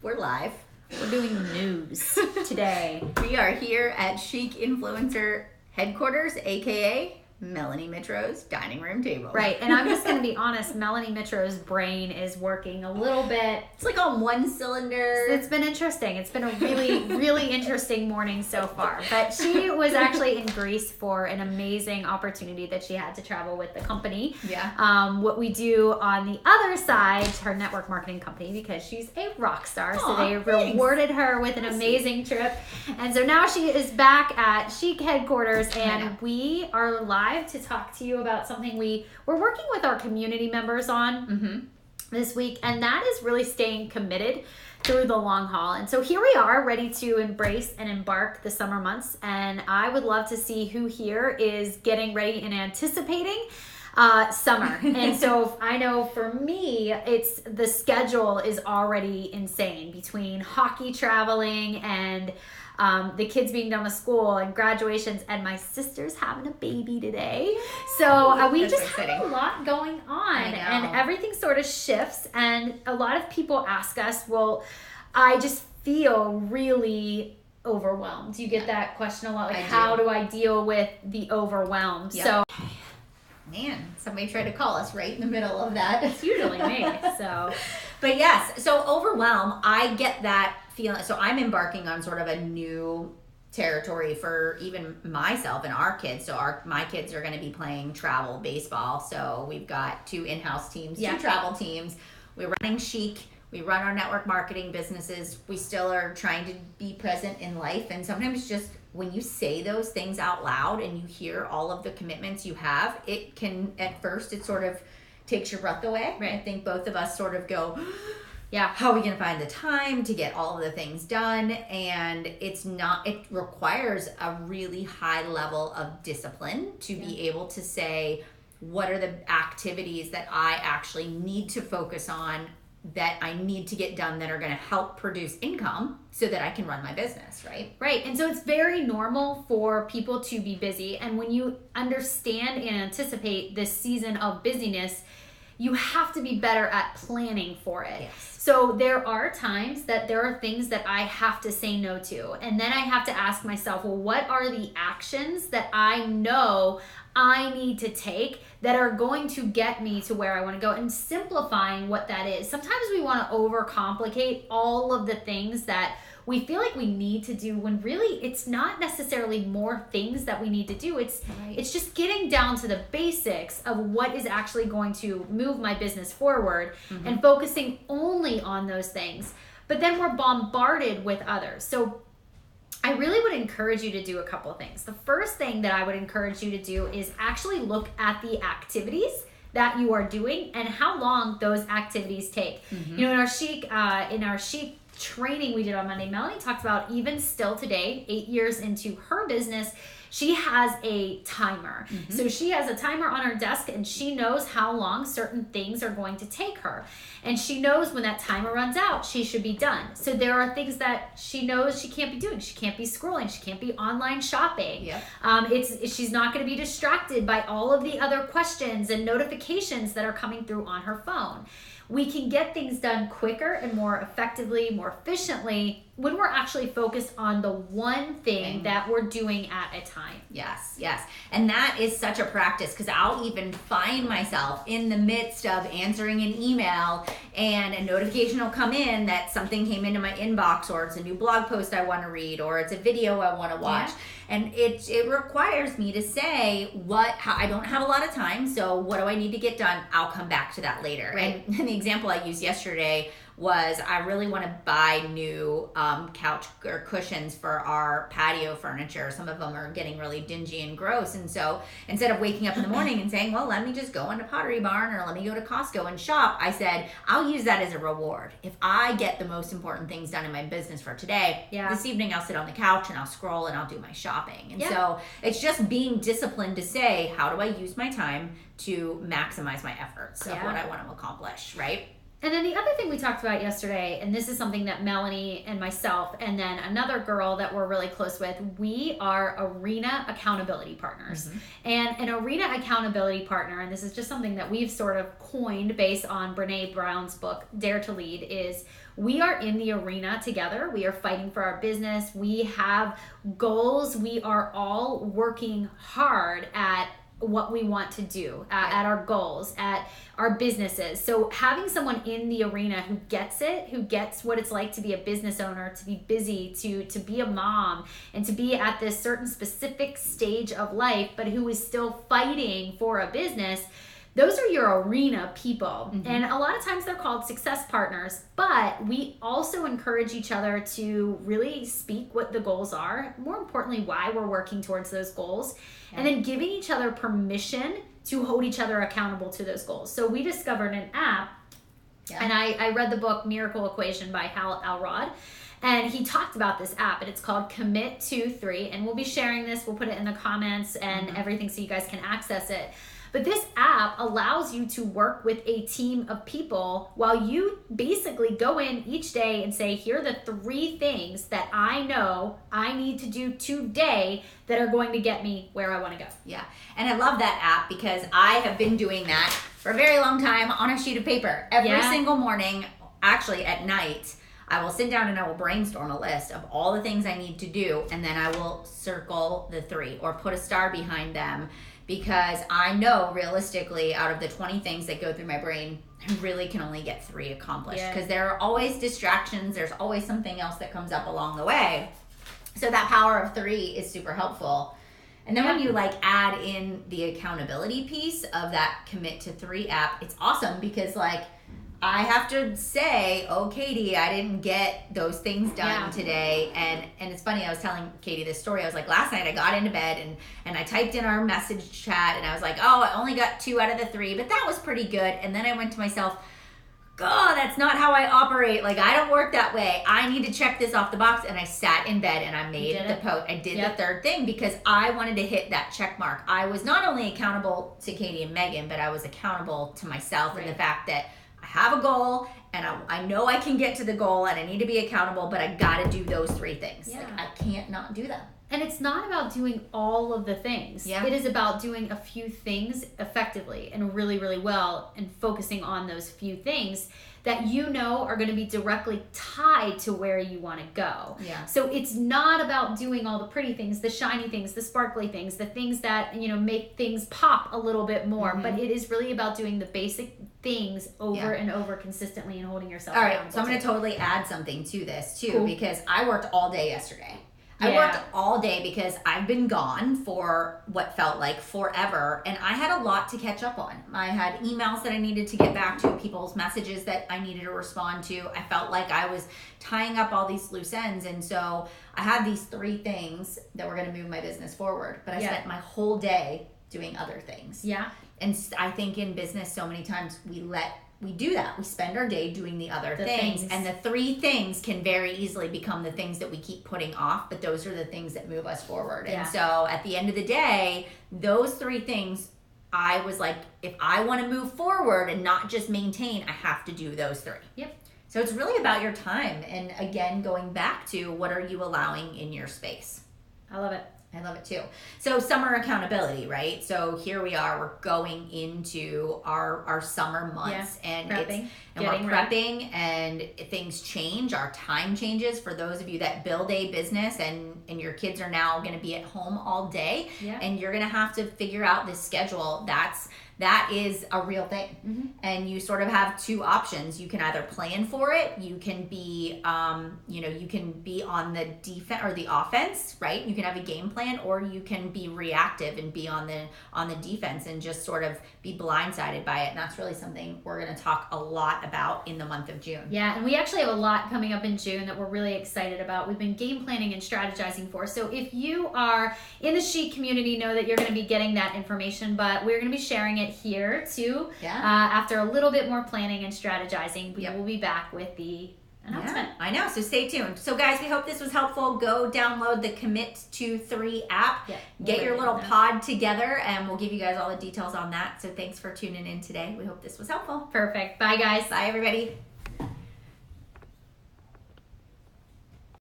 We're live. We're doing news today. We are here at Chic Influencer Headquarters, aka Melanie Mitro's dining room table. Right, and I'm just going to be honest, Melanie Mitro's brain is working a little bit. It's like on one cylinder. It's been interesting. It's been a really, really interesting morning so far. But she was actually in Greece for an amazing opportunity that she had to travel with the company. Yeah. What we do on the other side, her network marketing company, because she's a rock star. So they rewarded her with an amazing trip. And so now she is back at Chic headquarters, and we are live to talk to you about something we're working with our community members on this week, and that is really staying committed through the long haul. And so here we are, ready to embrace and embark the summer months, and I would love to see who here is getting ready and anticipating summer. And so I know for me, it's the schedule is already insane between hockey traveling and the kids being done with school and graduations, and my sister's having a baby today. So we just have a lot going on, and everything sort of shifts. And a lot of people ask us, well, I just feel really overwhelmed. You get that question a lot, like how do I deal with the overwhelm? Yep. So man, somebody tried to call us right in the middle of that. It's usually me. So, but yes, so overwhelm, I get that feeling. So I'm embarking on sort of a new territory for even myself and our kids. So my kids are going to be playing travel baseball. So we've got 2 in-house teams, 2 travel teams. We're running Chic. We run our network marketing businesses. We still are trying to be present in life. And sometimes just when you say those things out loud and you hear all of the commitments you have, it can, at first, it sort of takes your breath away. Right. I think both of us sort of go, how are we going to find the time to get all of the things done? And it requires a really high level of discipline to be able to say, what are the activities that I actually need to focus on, that I need to get done, that are going to help produce income so that I can run my business, right? Right. And so it's very normal for people to be busy. And when you understand and anticipate this season of busyness, you have to be better at planning for it. Yes. So there are times that there are things that I have to say no to. And then I have to ask myself, well, what are the actions that I know I need to take that are going to get me to where I want to go, and simplifying what that is. Sometimes we want to overcomplicate all of the things that we feel like we need to do, when really it's not necessarily more things that we need to do. It's just getting down to the basics of what is actually going to move my business forward and focusing only on those things. But then we're bombarded with others. So I really would encourage you to do a couple of things. The first thing that I would encourage you to do is actually look at the activities that you are doing and how long those activities take. You know, in our Chic training we did on Monday, Melanie talked about, even still today, 8 years into her business, she has a timer. So she has a timer on her desk, and she knows how long certain things are going to take her. And she knows when that timer runs out, she should be done. So there are things that she knows she can't be doing. She can't be scrolling. She can't be online shopping. She's not going to be distracted by all of the other questions and notifications that are coming through on her phone. We can get things done quicker and more effectively, more efficiently, when we're actually focused on the one thing that we're doing at a time. Yes. And that is such a practice, because I'll even find myself in the midst of answering an email and a notification will come in that something came into my inbox, or it's a new blog post I want to read, or it's a video I want to watch. And it requires me to say I don't have a lot of time, so what do I need to get done? I'll come back to that later. Right. And the example I used yesterday was, I really want to buy new couch or cushions for our patio furniture. Some of them are getting really dingy and gross. And so instead of waking up in the morning and saying, well, let me just go into Pottery Barn or let me go to Costco and shop, I said, I'll use that as a reward. If I get the most important things done in my business for today, this evening I'll sit on the couch and I'll scroll and I'll do my shopping. And so it's just being disciplined to say, how do I use my time to maximize my efforts of what I want to accomplish, right? And then the other thing we talked about yesterday, and this is something that Melanie and myself and then another girl that we're really close with, we are arena accountability partners. And an arena accountability partner, and this is just something that we've sort of coined based on Brene Brown's book, Dare to Lead, is we are in the arena together. We are fighting for our business. We have goals. We are all working hard at what we want to do, at our goals, at our businesses. So having someone in the arena who gets it, who gets what it's like to be a business owner, to be busy, to be a mom, and to be at this certain specific stage of life, but who is still fighting for a business, those are your arena people. And a lot of times they're called success partners, but we also encourage each other to really speak what the goals are, more importantly, why we're working towards those goals, and then giving each other permission to hold each other accountable to those goals. So we discovered an app, and I read the book Miracle Equation by Hal Elrod, and he talked about this app, and it's called Commit to 3, and we'll be sharing this. We'll put it in the comments and everything so you guys can access it. But this app allows you to work with a team of people while you basically go in each day and say, here are the 3 things that I know I need to do today that are going to get me where I want to go. Yeah. And I love that app because I have been doing that for a very long time on a sheet of paper. Every single morning, actually at night, I will sit down and I will brainstorm a list of all the things I need to do, and then I will circle the 3 or put a star behind them, because I know realistically out of the 20 things that go through my brain, I really can only get 3 accomplished, because there are always distractions. There's always something else that comes up along the way. So that power of 3 is super helpful. And then when you like add in the accountability piece of that Commit to 3 app, it's awesome, because like I have to say, oh, Katy, I didn't get those things done today. And it's funny, I was telling Katy this story. I was like, last night I got into bed and I typed in our message chat, and I was like, oh, I only got 2 out of the 3, but that was pretty good. And then I went to myself, God, that's not how I operate. Like, I don't work that way. I need to check this off the box. And I sat in bed and I made the post. I did the 3rd thing because I wanted to hit that check mark. I was not only accountable to Katy and Megan, but I was accountable to myself and the fact that I have a goal, and I know I can get to the goal, and I need to be accountable, but I got to do those 3 things. Like, I can't not do them. And it's not about doing all of the things. It is about doing a few things effectively and really, really well, and focusing on those few things that you know are going to be directly tied to where you want to go. So it's not about doing all the pretty things, the shiny things, the sparkly things, the things that, you know, make things pop a little bit more, but it is really about doing the basic things over and over consistently and holding yourself accountable. All right, so I'm going to totally add something to this too, because I worked all day yesterday. I worked all day because I've been gone for what felt like forever, and I had a lot to catch up on. I had emails that I needed to get back to, people's messages that I needed to respond to. I felt like I was tying up all these loose ends, and so I had these 3 things that were going to move my business forward, but I spent my whole day doing other things. And I think in business so many times we do that. We spend our day doing the other things. And the 3 things can very easily become the things that we keep putting off, but those are the things that move us forward. And so at the end of the day, those 3 things, I was like, if I want to move forward and not just maintain, I have to do those 3. So it's really about your time. And again, going back to what are you allowing in your space? I love it. I love it too. So summer accountability, right? So here we are, we're going into our summer months and we're prepping, and things change, our time changes for those of you that build a business and your kids are now going to be at home all day and you're going to have to figure out this schedule. That is a real thing. And you sort of have 2 options. You can either plan for it. You can be, you can be on the defense or the offense, right? You can have a game plan, or you can be reactive and be on the defense and just sort of be blindsided by it. And that's really something we're going to talk a lot about in the month of June. Yeah, and we actually have a lot coming up in June that we're really excited about. We've been game planning and strategizing for. So if you are in the Chic community, know that you're going to be getting that information, but we're going to be sharing it here too. After a little bit more planning and strategizing, we will be back with the announcement. Yeah, I know. So stay tuned. So guys, we hope this was helpful. Go download the Commit to 3 app. Yeah, Get your little pod together, and we'll give you guys all the details on that. So thanks for tuning in today. We hope this was helpful. Perfect. Bye, guys. Bye, everybody.